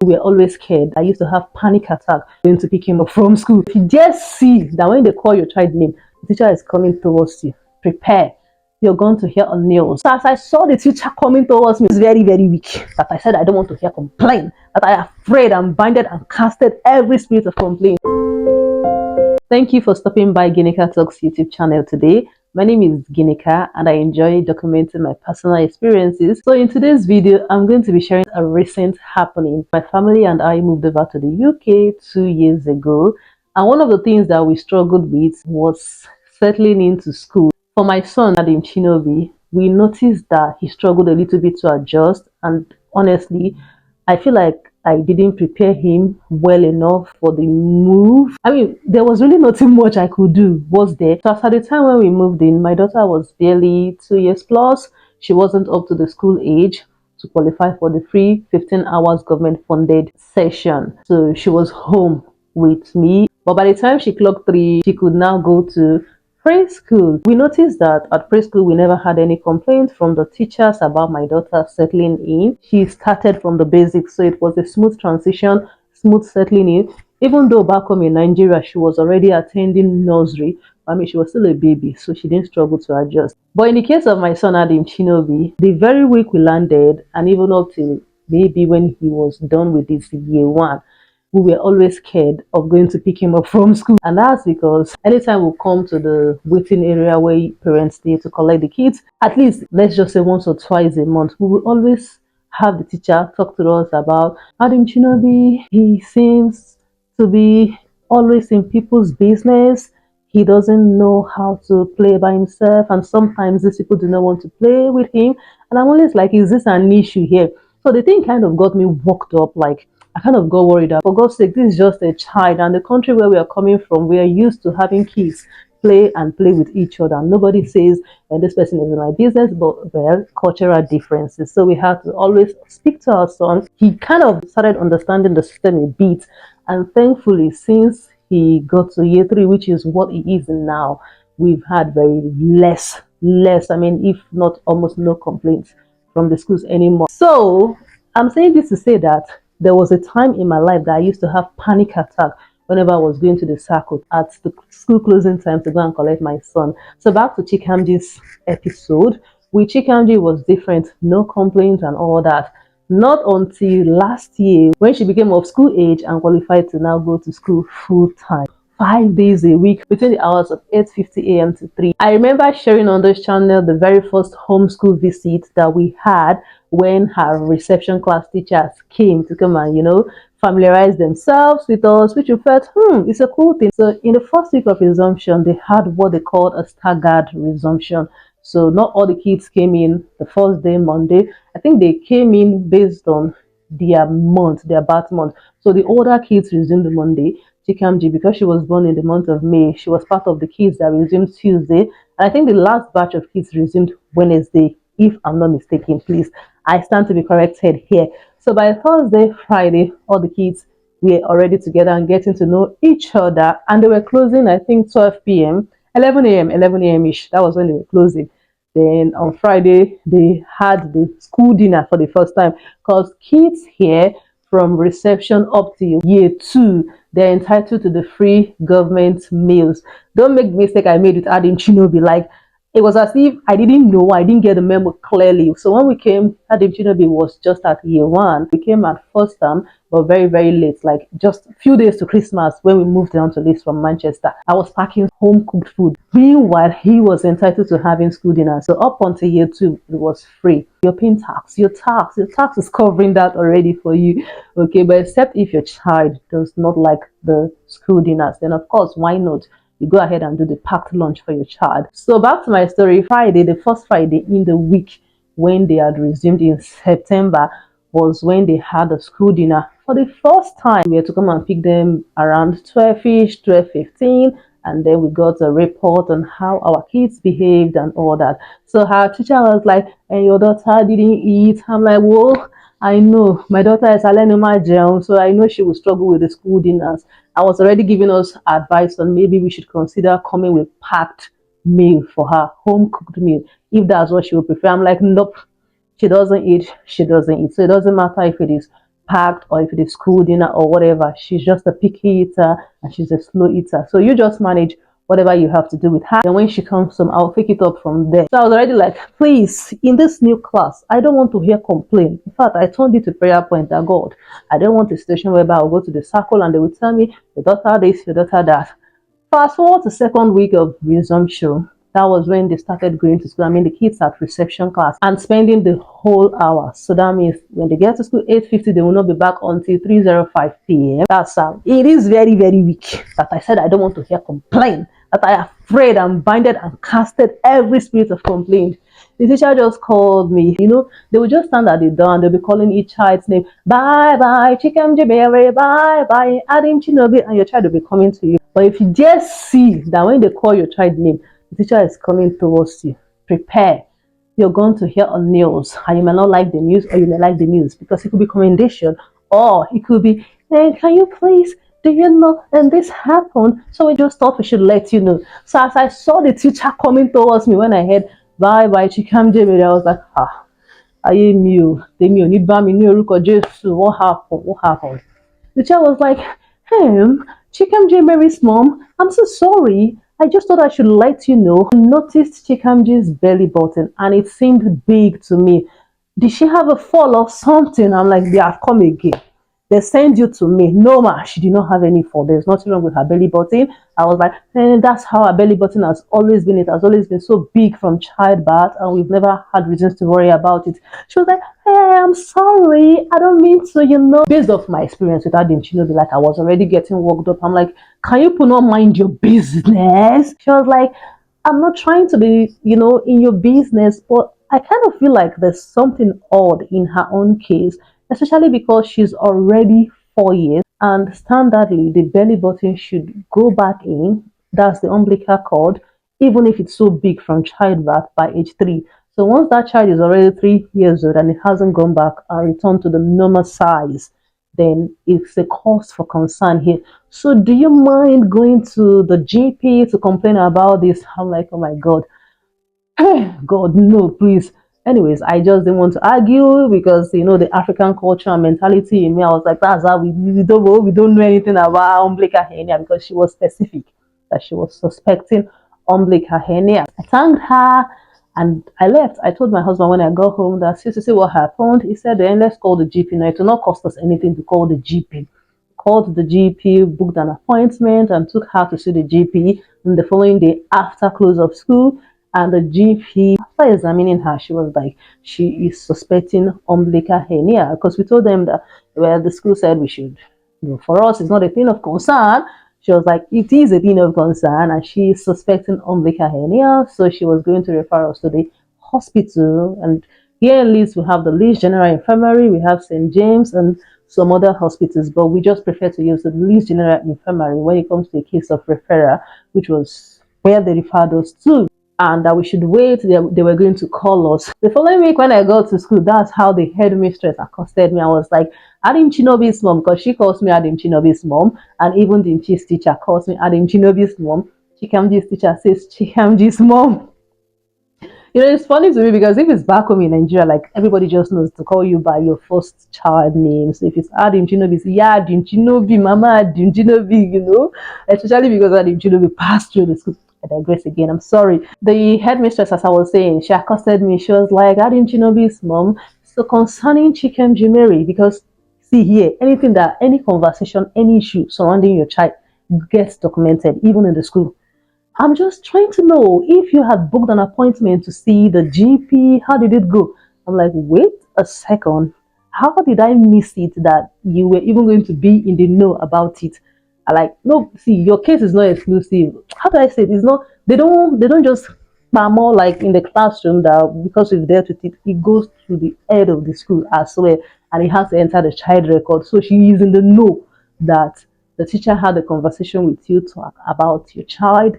We were always scared. I used to have panic attack going to pick him up from school. If you just see that when they call your child name, the teacher is coming towards you, prepare. You're going to hear a nails. So as I saw the teacher coming towards me, it's very, very weak. That I said I don't want to hear complaint. That I afraid and binded and casted every spirit of complaint. Thank you for stopping by Ginika Talks YouTube channel today. My name is Ginika and I enjoy documenting my personal experiences. So in today's video, I'm going to be sharing a recent happening. My family and I moved over to the UK 2 years ago. And one of the things that we struggled with was settling into school. For my son, Adam Chinobi, we noticed that he struggled a little bit to adjust. And honestly, I feel like I didn't prepare him well enough for the move. I mean, there was really nothing much I could do, was there? So at the time when we moved in, my daughter was barely 2 years plus. She wasn't up to the school age to qualify for the free 15 hours government funded session. So she was home with me. But by the time she clocked 3, she could now go to preschool. We noticed that at preschool we never had any complaints from the teachers about my daughter settling in. She started from the basics, so it was a smooth transition, smooth settling in. Even though back home in Nigeria she was already attending nursery, I mean she was still a baby, so she didn't struggle to adjust. But in the case of my son Adam Chinobi, the very week we landed, and even up till maybe when he was done with his year 1, we were always scared of going to pick him up from school. And that's because anytime we come to the waiting area where parents stay to collect the kids, at least let's just say once or twice a month, we will always have the teacher talk to us about Adam Chinobi. He seems to be always in people's business. He doesn't know how to play by himself, and sometimes these people do not want to play with him. And I'm always like, is this an issue here? So the thing kind of got me worked up. Like, I kind of got worried that, for God's sake, this is just a child, and the country where we are coming from, we are used to having kids play with each other. Nobody says, and this person is in my business, but well, cultural differences. So we have to always speak to our son. He kind of started understanding the system a bit, and thankfully, since he got to year 3, which is what he is now, we've had very less, I mean, if not almost no complaints from the schools anymore. So I'm saying this to say that there was a time in my life that I used to have panic attack whenever I was going to the circle at the school closing time to go and collect my son. So back to Chikamji's episode. With Chikamji was different, no complaints and all that. Not until last year when she became of school age and qualified to now go to school full time. 5 days a week between the hours of 8:50 a.m. to 3. I remember sharing on this channel the very first homeschool visit that we had when her reception class teachers came to come and, familiarize themselves with us, which we felt, it's a cool thing. So in the first week of resumption, they had what they called a staggered resumption. So not all the kids came in the first day, Monday. I think they came in based on their birth month. So the older kids resumed Monday. Chikamji, because she was born in the month of May, she was part of the kids that resumed Tuesday. And I think the last batch of kids resumed Wednesday, if I'm not mistaken. Please, I stand to be corrected here. So by Thursday, Friday, all the kids were already together and getting to know each other. And they were closing, I think, 12 p.m., 11 a.m.-ish. That was when they were closing. Then on Friday, they had the school dinner for the first time, because kids here from reception up to year 2, they're entitled to the free government meals. Don't make the mistake I made with Adam Chinobi. Like, it was as if I didn't know, I didn't get the memo clearly. So when we came, Adam Chinobi was just at year 1. We came at first term, but very, very late, like just a few days to Christmas when we moved down to live from Manchester. I was packing home cooked food. Meanwhile, he was entitled to having school dinner. So up until year 2, it was free. You're paying tax. Your tax is covering that already for you. Okay, but except if your child does not like the school dinners, then of course, why not? You go ahead and do the packed lunch for your child. So back to my story. Friday, the first Friday in the week when they had resumed in September, was when they had a school dinner for the first time. We had to come and pick them around 12ish, 12:15, and then we got a report on how our kids behaved and all that. So her teacher was like, and your daughter didn't eat. I'm like, whoa, I know my daughter is Alenuma Jeon, so I know she will struggle with the school dinners. I was already giving us advice on maybe we should consider coming with packed meal for her, home cooked meal, if that's what she would prefer. I'm like, nope, she doesn't eat. So it doesn't matter if it is packed, or if it is school dinner or whatever, she's just a picky eater and she's a slow eater. So you just manage whatever you have to do with her. And when she comes home, I'll pick it up from there. So I was already like, please, in this new class, I don't want to hear complaint. In fact, I turned it to prayer point that God, I don't want a situation whereby I'll go to the circle and they will tell me, your daughter this, your daughter that. Fast forward to second week of resumption. That was when they started going to school. I mean, the kids at reception class and spending the whole hour. So that means when they get to school 8:50, they will not be back until 3:05 p.m. That's it is very, very weak. That I said I don't want to hear complaint. That I afraid and binded and casted every spirit of complaint. The teacher just called me. They would just stand at the door and they'll be calling each child's name. Bye bye, Chicken Jibere, bye bye, Adim Chinobi, and your child will be coming to you. But if you just see that when they call your child name, the teacher is coming towards you, prepare. You're going to hear on news, and you may not like the news, or you may like the news, because it could be commendation, or it could be, hey, can you please, do you know, and this happened, so we just thought we should let you know. So as I saw the teacher coming towards me, when I heard bye bye Chikam Jimmy, I was like, I am you, need me what happened? What happened? The child was like, hey, Chikamji Mary's mom, I'm so sorry. I just thought I should let you know. I noticed Chikamji's belly button and it seemed big to me. Did she have a fall or something? I'm like, they have come again. They send you to me. No, ma, she did not have any fall. There's nothing wrong with her belly button. I was like, that's how her belly button has always been. It has always been so big from childbirth, and we've never had reasons to worry about it. She was like, hey, I'm sorry. I don't mean to. Based off my experience with her, didn't she know, like I was already getting worked up. I'm like, can you not mind your business? She was like, I'm not trying to be, in your business, but I kind of feel like there's something odd in her own case, especially because she's already 4 years and standardly the belly button should go back in. That's the umbilical cord, even if it's so big from childbirth by age 3. So once that child is already 3 years old and it hasn't gone back and returned to the normal size, then it's a cause for concern here. So do you mind going to the GP to complain about this? I'm like, oh my God. God, no, please. Anyways, I just didn't want to argue because the African culture and mentality in me. I was like, that's how we don't know anything about umbilical hernia, because she was specific that she was suspecting umbilical hernia. I thanked her and I left. I told my husband when I got home that see what happened. He said, then let's call the GP. Now it will not cost us anything to call the GP. Called the GP, booked an appointment, and took her to see the GP. And the following day, after close of school, and the GP, after examining her, she was like, she is suspecting umbilical hernia, because we told them that, well, the school said we should, for us, it's not a thing of concern. She was like, it is a thing of concern, and she is suspecting umbilical hernia, so she was going to refer us to the hospital. And here in Leeds, we have the Leeds General Infirmary, we have St. James, and some other hospitals, but we just prefer to use the Leeds General Infirmary when it comes to a case of referral, which was where they referred us to. And that we should wait. They were going to call us. The following week when I got to school, that's how the headmistress accosted me. I was like, Adim Chinobi's mom, because she calls me Adim Chinobi's mom, and even the Chi's teacher calls me Adim Chinobi's mom. Chikamji's teacher says Chikamji's mom. It's funny to me because if it's back home in Nigeria, like everybody just knows to call you by your first child name. So if it's Adim Chinobi, it's Adim Chinobi, Mama Adim Chinobi, especially because Adim Chinobi passed through the school. I digress again. I'm sorry. The headmistress, as I was saying, she accosted me. She was like, Adim Chinobi's mom. So concerning Chicken Jimeri, because see here, any conversation, any issue surrounding your child gets documented, even in the school. I'm just trying to know if you had booked an appointment to see the GP. How did it go? I'm like, wait a second. How did I miss it that you were even going to be in the know about it? I like, no, see, your case is not exclusive. How do I say it? It's not, they don't just more like in the classroom that because we've dealt with it, it goes to the head of the school as well, and it has to enter the child record. So she is in the know that the teacher had a conversation with you about your child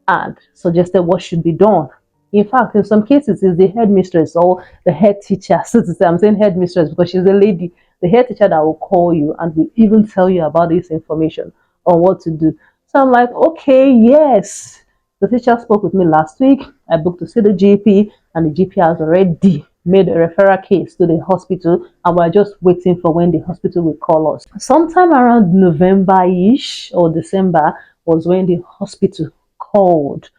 and suggested what should be done. In fact, in some cases, it's the headmistress or the head teacher. So to say, I'm saying headmistress because she's a lady, the head teacher that will call you and will even tell you about this information on what to do. So I'm like, okay, yes. The teacher spoke with me last week. I booked to see the GP, and the GP has already made a referral case to the hospital, and we're just waiting for when the hospital will call us. Sometime around November-ish or December was when the hospital called.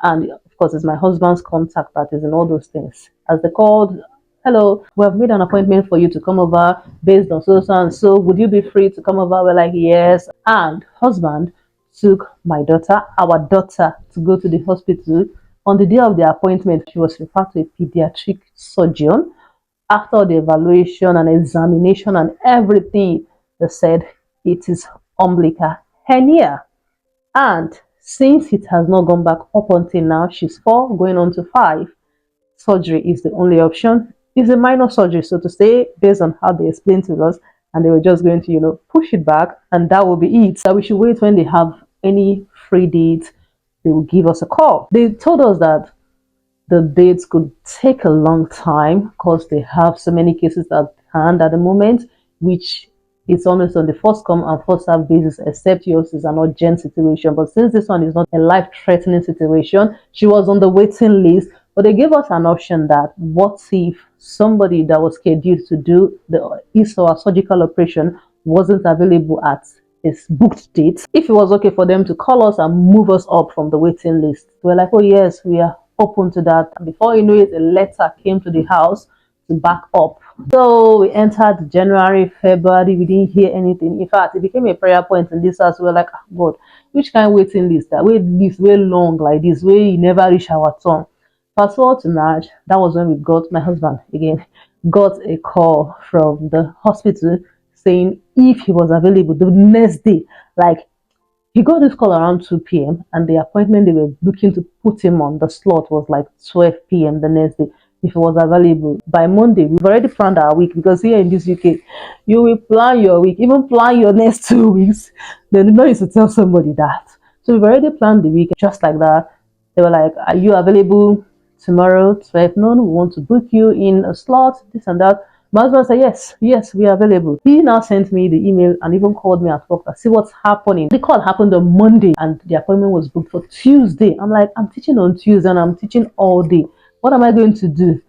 And of course, it's my husband's contact that is in all those things. As they called, hello, we have made an appointment for you to come over based on so and so. Would you be free to come over? We're like, yes. And husband took my daughter, our daughter, to go to the hospital. On the day of the appointment, she was referred to a pediatric surgeon. After the evaluation and examination and everything, they said it is umbilical hernia. And since it has not gone back up until now, she's 4 going on to 5, surgery is the only option. It's a minor surgery, so to say, based on how they explained to us, and they were just going to, push it back, and that will be it. So we should wait when they have any free dates, they will give us a call. They told us that the dates could take a long time because they have so many cases at hand at the moment, which is almost on the first come and first serve basis, except yours is an urgent situation. But since this one is not a life-threatening situation, she was on the waiting list. But they gave us an option that what if somebody that was scheduled to do the or surgical operation wasn't available at his booked date, if it was okay for them to call us and move us up from the waiting list. We're like, oh yes, we are open to that. And before you know it, a letter came to the house to back up. So we entered January, February, we didn't hear anything. In fact, it became a prayer point in this house. We were like, oh God, which kind of waiting list? That wait list way long like this, way never reach our turn. Fast forward to March, that was when we got, my husband again, got a call from the hospital saying if he was available the next day. Like, he got this call around 2 p.m. and the appointment they were looking to put him on, the slot was like 12 p.m. the next day, if he was available. By Monday, we've already planned our week, because here in this UK, you will plan your week, even plan your next 2 weeks. Then you know you should tell somebody that. So we've already planned the week just like that. They were like, are you available tomorrow, 12 noon? We want to book you in a slot, this and that. My husband said, yes, we are available. He now sent me the email and even called me at work to see what's happening. The call happened on Monday and the appointment was booked for Tuesday. I'm like, I'm teaching on Tuesday and I'm teaching all day. What am I going to do?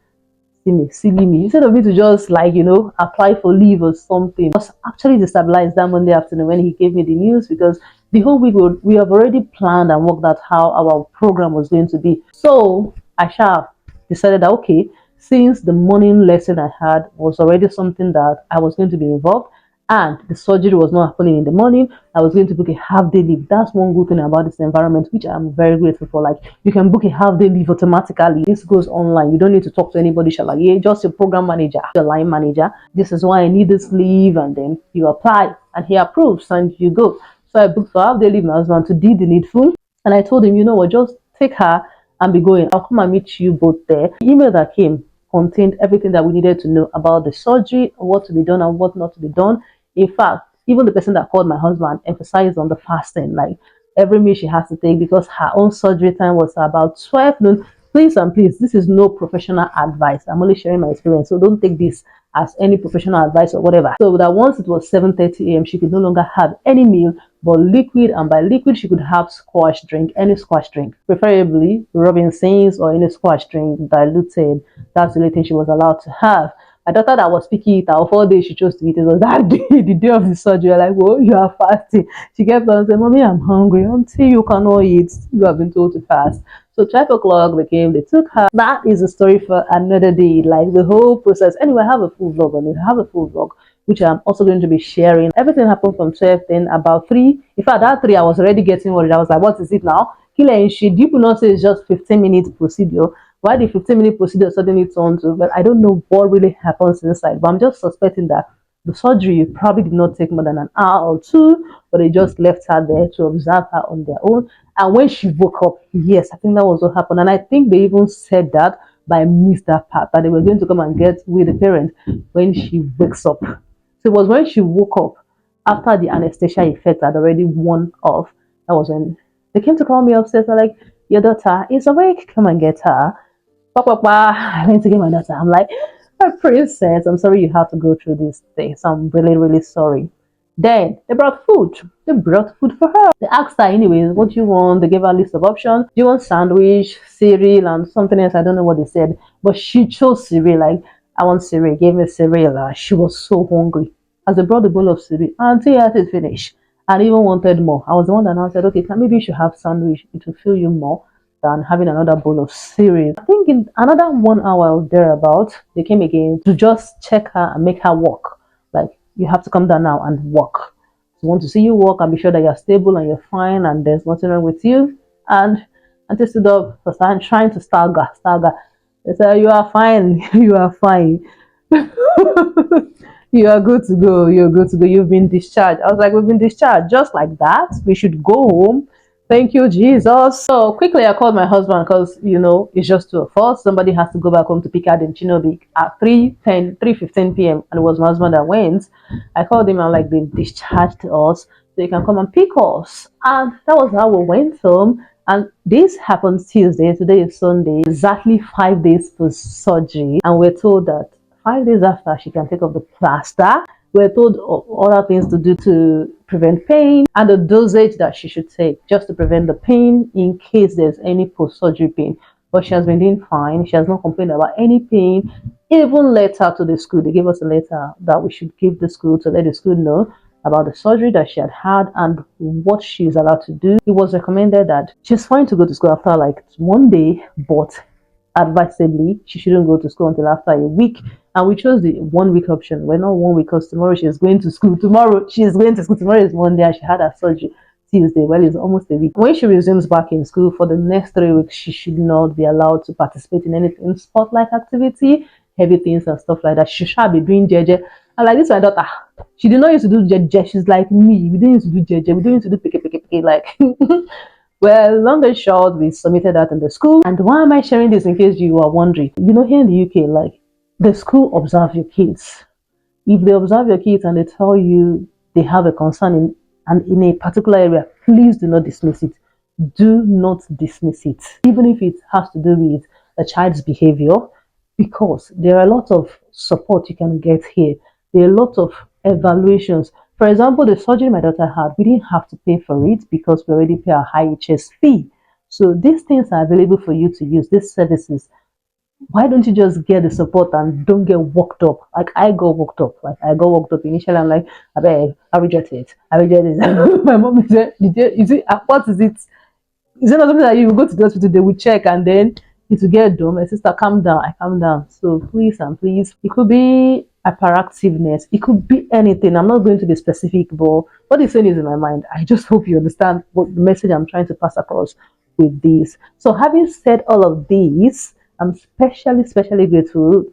Silly me. Instead of me to just apply for leave or something. I was actually destabilized that Monday afternoon when he gave me the news, because the whole week we have already planned and worked out how our program was going to be. So I shall decided that okay, since the morning lesson I had was already something that I was going to be involved, and the surgery was not happening in the morning, I was going to book a half-day leave. That's one good thing about this environment, which I'm very grateful for. Like, you can book a half-day leave automatically. This goes online. You don't need to talk to anybody, just your program manager, your line manager. This is why I need this leave, and then you apply, and he approves, and you go. So I booked for half-day leave my husband to do the needful, and I told him, you know what, just take her and be going. I'll come and meet you both there. The email that came contained everything that we needed to know about the surgery, what to be done and what not to be done. In fact, even the person that called my husband emphasized on the fasting, like every meal she has to take, because her own surgery time was about 12 noon. Please and please, this is no professional advice. I'm only sharing my experience, so don't take this as any professional advice or whatever. So that once it was 7:30 a.m., she could no longer have any meal but liquid, and by liquid she could have squash drink, any squash drink, preferably Robinson's or any squash drink diluted. That's the only thing she was allowed to have. My daughter that was picky eater, 4 days she chose to eat, it was that day, the day of the surgery. Like, well, you are fasting. She kept on saying, Mommy, I'm hungry. Until you cannot eat, you have been told to fast. So 12 o'clock they came, they took her. That is a story for another day, like the whole process. Anyway, I have a full vlog on it. I have a full vlog, which I'm also going to be sharing. Everything happened from 12, then about 3. In fact, that 3, I was already getting worried. I was like, what is it now? Killer and shit. You could not say it's just 15-minute procedure. Why the 15-minute procedure suddenly turned to, but I don't know what really happens inside. But I'm just suspecting that the surgery probably did not take more than an hour or 2, but they just left her there to observe her on their own. And when she woke up, yes, I think that was what happened. And I think they even said that, but I missed that part, that they were going to come and get with the parent when she wakes up. So it was when she woke up, after the anesthesia effect had already worn off, that was when they came to call me upstairs. They're like, your daughter is awake, come and get her. I went to get my daughter. I'm like, my princess, I'm sorry you have to go through these things. I'm really, really sorry. Then they brought food. They brought food for her. They asked her anyways, what do you want? They gave her a list of options. Do you want sandwich, cereal, and something else? I don't know what they said. But she chose cereal. Like, I want cereal. Gave me cereal. She was so hungry. As they brought the bowl of cereal, Auntie had it finished. And even wanted more. I was the one that now said, okay, maybe you should have sandwich. It will fill you more than having another bowl of cereal. I think in another 1 hour or thereabout, they came again to just check her and make her walk. Like, you have to come down now and walk. We want to see you walk and be sure that you're stable and you're fine and there's nothing wrong with you. And Auntie stood up, trying to stagger. They said, you are fine, you are fine. You are good to go. You're good to go. You've been discharged. I was like, we've been discharged just like that. We should go home. Thank you, Jesus. So quickly, I called my husband because, it's just two of us. Somebody has to go back home to pick out in Chinobi at 3:15 p.m. And it was my husband that went. I called him and like, they discharged us. So you can come and pick us. And that was how we went home. And this happened Tuesday. Today is Sunday. Exactly 5 days post surgery. And we're told that 5 days after, she can take off the plaster. We're told other things to do to prevent pain and the dosage that she should take just to prevent the pain in case there's any post-surgery pain. But she has been doing fine. She has not complained about any pain. Even letter to the school. They gave us a letter that we should give the school to let the school know about the surgery that she had and what she's allowed to do. It was recommended that she's fine to go to school after like 1 day, but advisably she shouldn't go to school until after a week, and we chose the 1 week option. We're not 1 week because tomorrow she's going to school. Tomorrow is Monday and she had her surgery Tuesday. Well, it's almost a week. When she resumes back in school for the next 3 weeks, she should not be allowed to participate in anything sport-like activity, heavy things and stuff like that. She should be doing JJ. And like this, my daughter, she did not used to do JJ. She's like me. We didn't used to do JJ. We didn't used to do peke like. Well, long and short, we submitted that in the school. And why am I sharing this in case you are wondering? Here in the UK, like, the school observe your kids. If they observe your kids and they tell you they have a concern in a particular area, please do not dismiss it. Do not dismiss it. Even if it has to do with a child's behavior, because there are a lot of support you can get here. There are a lot of evaluations. For example, the surgery my daughter had, we didn't have to pay for it because we already pay a high HS fee. So these things are available for you to use, these services. Why don't you just get the support and don't get worked up? Like, I got worked up. Initially. I'm like, I reject it. My mom said, what is it? Is it not something that you go to the hospital, they will check and then it will get done? My sister, calm down. I calm down. So please and please, it could be hyperactiveness. It could be anything. I'm not going to be specific, but what is saying is in my mind. I just hope you understand what the message I'm trying to pass across with this. So having said all of these, I'm especially grateful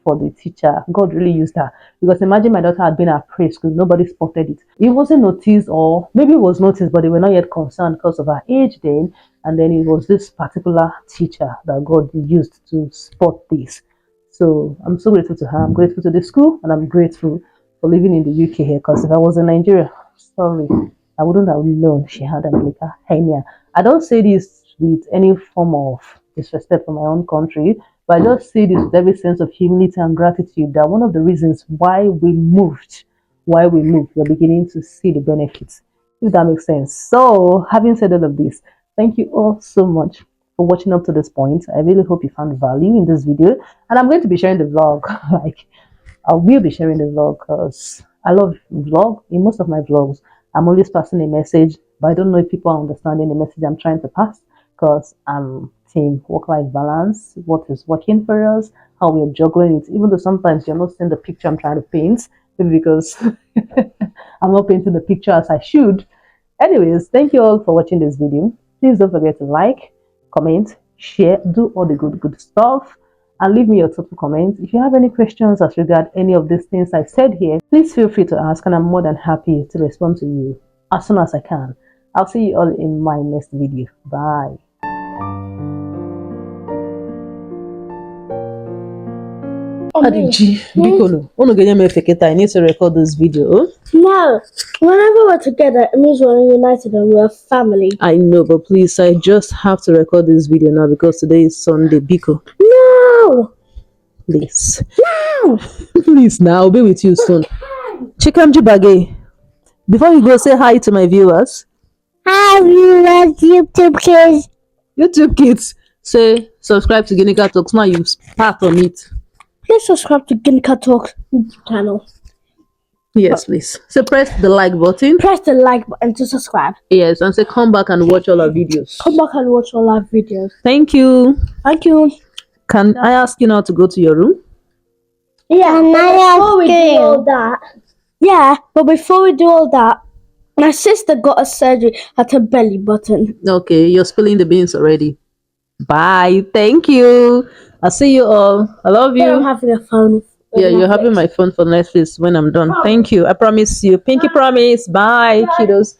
for the teacher. God really used her, because imagine my daughter had been at preschool, nobody spotted it. It wasn't noticed, or maybe it was noticed, but they were not yet concerned because of her age then. And then it was this particular teacher that God used to spot this. So I'm so grateful to her. I'm grateful to the school, and I'm grateful for living in the UK here, because if I was in Nigeria, sorry, I wouldn't have known she had umbilical hernia. I don't say this with any form of disrespect for my own country, but I just say this with every sense of humility and gratitude, that one of the reasons why we moved, we're beginning to see the benefits, if that makes sense. So having said all of this, thank you all so much for watching up to this point. I really hope you found value in this video, and I'm going to be sharing the vlog. Like, I will be sharing the vlog because I love vlog. In most of my vlogs, I'm always passing a message, but I don't know if people are understanding the message I'm trying to pass, because I'm team work-life balance, what is working for us, how we're juggling it, even though sometimes you're not seeing the picture I'm trying to paint, maybe because I'm not painting the picture as I should. Anyways, thank you all for watching this video. Please don't forget to like, comment, share, do all the good stuff, and leave me your thoughtful comments. If you have any questions as regard any of these things I said here, please feel free to ask, and I'm more than happy to respond to you as soon as I can. I'll see you all in my next video. Bye. Adiji, Bikono, I need to record this video. No, whenever we're together, it means we're united and we're family. I know, but please, I just have to record this video now because today is Sunday. Biko. No! Please. No! Please, now I'll be with you soon. Chikam Jibage. Before you go, say hi to my viewers. Hi, viewers, YouTube kids. YouTube kids, say subscribe to Ginika Talks. Now you spark on it. Please subscribe to Ginika Talks YouTube channel. Yes, please. So press the like button. Press the like button to subscribe. Yes, and say come back and watch all our videos. Come back and watch all our videos. Thank you. Thank you. Can I ask you now to go to your room? Yeah, before we do all that. Yeah, but before we do all that, my sister got a surgery at her belly button. Okay, you're spilling the beans already. Bye. Thank you. I'll see you all. I love you. I'm having a phone. Yeah, you're having my phone for Netflix when I'm done. Thank you. I promise you. Pinky promise. Bye, kiddos.